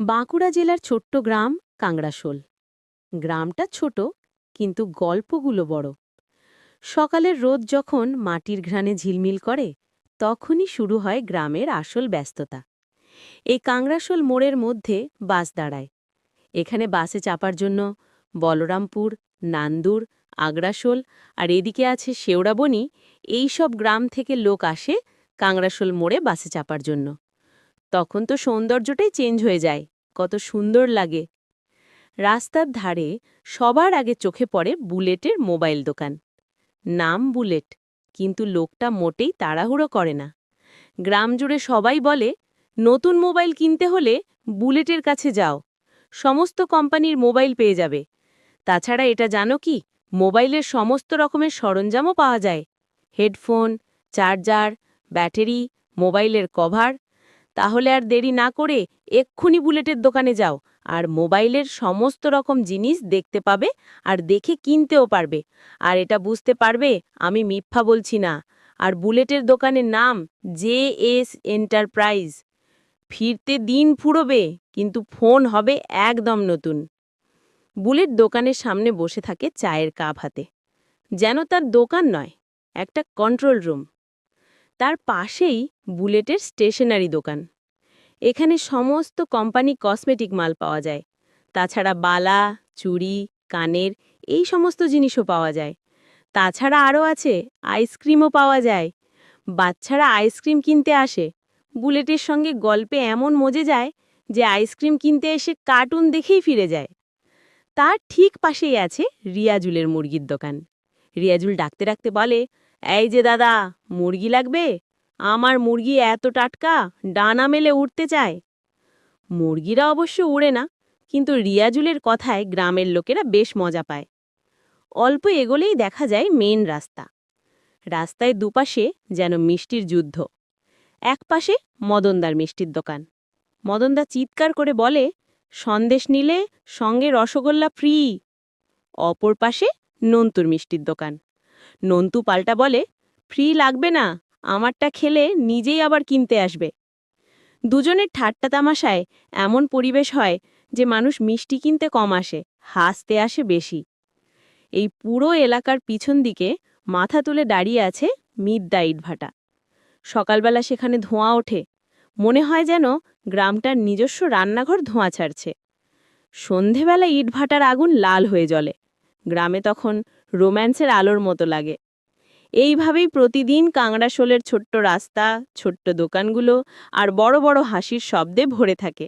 বাঁকুড়া জেলার ছোট্ট গ্রাম কাংড়াশোল। গ্রামটা ছোট, কিন্তু গল্পগুলো বড়। সকালের রোদ যখন মাটির ঘ্রাণে ঝিলমিল করে, তখনই শুরু হয় গ্রামের আসল ব্যস্ততা। এই কাংড়াশোল মোড়ের মধ্যে বাস দাঁড়ায়। এখানে বাসে চাপার জন্য বলরামপুর, নান্দুর, আগ্রাশোল আর এদিকে আছে শেওড়াবনি, এই সব গ্রাম থেকে লোক আসে কাংড়াশোল মোড়ে বাসে চাপার জন্য। তখন তো সৌন্দর্যটাই চেঞ্জ হয়ে যায়, কত সুন্দর লাগে। রাস্তার ধারে সবার আগে চোখে পড়ে বুলেটের মোবাইল দোকান। নাম বুলেট, কিন্তু লোকটা মোটেই তাড়াহুড়ো করে না। গ্রাম জুড়ে সবাই বলে, নতুন মোবাইল কিনতে হলে বুলেটের কাছে যাও, সমস্ত কোম্পানির মোবাইল পেয়ে যাবে। তাছাড়া এটা জানো কি, মোবাইলের সমস্ত রকমের সরঞ্জামও পাওয়া যায়। হেডফোন, চার্জার, ব্যাটারি, মোবাইলের কভার। তাহলে আর দেরি না করে এক্ষুনি বুলেটের দোকানে যাও, আর মোবাইলের সমস্ত রকম জিনিস দেখতে পাবে, আর দেখে কিনতেও পারবে। আর এটা বুঝতে পারবে আমি মিথ্যা বলছি না। আর বুলেটের দোকানের নাম JS এন্টারপ্রাইজ। ফিরতে দিন ফুরোবে, কিন্তু ফোন হবে একদম নতুন। বুলেট দোকানের সামনে বসে থাকে চায়ের কাপ হাতে, যেন তার দোকান নয়, একটা কন্ট্রোল রুম। তার পাশেই বুলেটের স্টেশনারি দোকান। এখানে সমস্ত কোম্পানি কসমেটিক মাল পাওয়া যায়। তাছাড়া বালা, চুড়ি, কানের এই সমস্ত জিনিসও পাওয়া যায়। তাছাড়া আরও আছে, আইসক্রিমও পাওয়া যায়। বাচ্চারা আইসক্রিম কিনতে আসে। বুলেটের সঙ্গে গল্পে এমন মজে যায় যে আইসক্রিম কিনতে এসে কার্টুন দেখেই ফিরে যায়। তার ঠিক পাশেই আছে রিয়াজুলের মুরগির দোকান। রিয়াজুল ডাকতে ডাকতে বলে, এই যে দাদা, মুরগি লাগবে? আমার মুরগি এত টাটকা, ডানা মেলে উঠতে চায়। মুরগিরা অবশ্য উড়ে না, কিন্তু রিয়াজুলের কথায় গ্রামের লোকেরা বেশ মজা পায়। অল্প এগোলেই দেখা যায় মেন রাস্তা। রাস্তায় দুপাশে যেন মিষ্টির যুদ্ধ। এক পাশে মদনদার মিষ্টির দোকান। মদনদা চিৎকার করে বলে, সন্দেশ নিলে সঙ্গে রসগোল্লা ফ্রি। অপর পাশে নন্তুর মিষ্টির দোকান। নন্তু পাল্টা বলে, ফ্রি লাগবে না, আমারটা খেলে নিজেই আবার কিনতে আসবে। দুজনের ঠাট্টা তামাশায় এমন পরিবেশ হয় যে মানুষ মিষ্টি কিনতে কম আসে, হাসতে আসে বেশি। এই পুরো এলাকার পিছন দিকে মাথা তুলে দাঁড়িয়ে আছে মিদ্যা ইটভাটা। সকালবেলা সেখানে ধোঁয়া ওঠে, মনে হয় যেন গ্রামটার নিজস্ব রান্নাঘর ধোঁয়া ছাড়ছে। সন্ধেবেলা ইটভাটার আগুন লাল হয়ে জ্বলে। গ্রামে তখন রোম্যান্সের আলোর মতো লাগে। এইভাবেই প্রতিদিন কাংড়াশোলের ছোট্ট রাস্তা, ছোট্ট দোকানগুলো আর বড় বড় হাসির শব্দে ভরে থাকে।